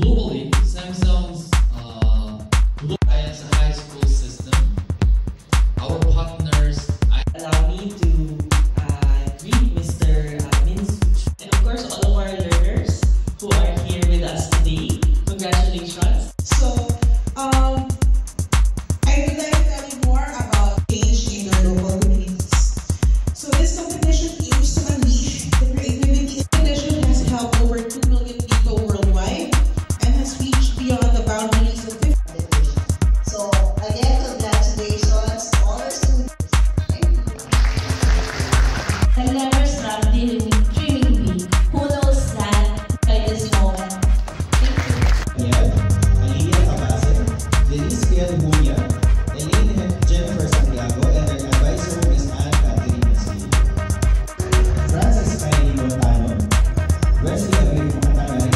Globally, Samsung's Alliance High School System, our partners. Allow me to greet Mr. Min Such, and of course all of our learners who are here with us today. Congratulations. So, I would like to tell you more about change in our local communities. So this competition aims to unleash the creativity. This competition has helped over 2 million people worldwide and has reached beyond the boundaries of 50. So again, congratulations to all our students. I never stop dreaming big. Who knows that by this moment? Yep, Aliyah Cabase, Denise Piel Munya, Elaine Jennifer Santiago, and their advisor Ms. Anne Catherine Mesquita. Francis Kylie Montano, Wesley Aguirre Montano,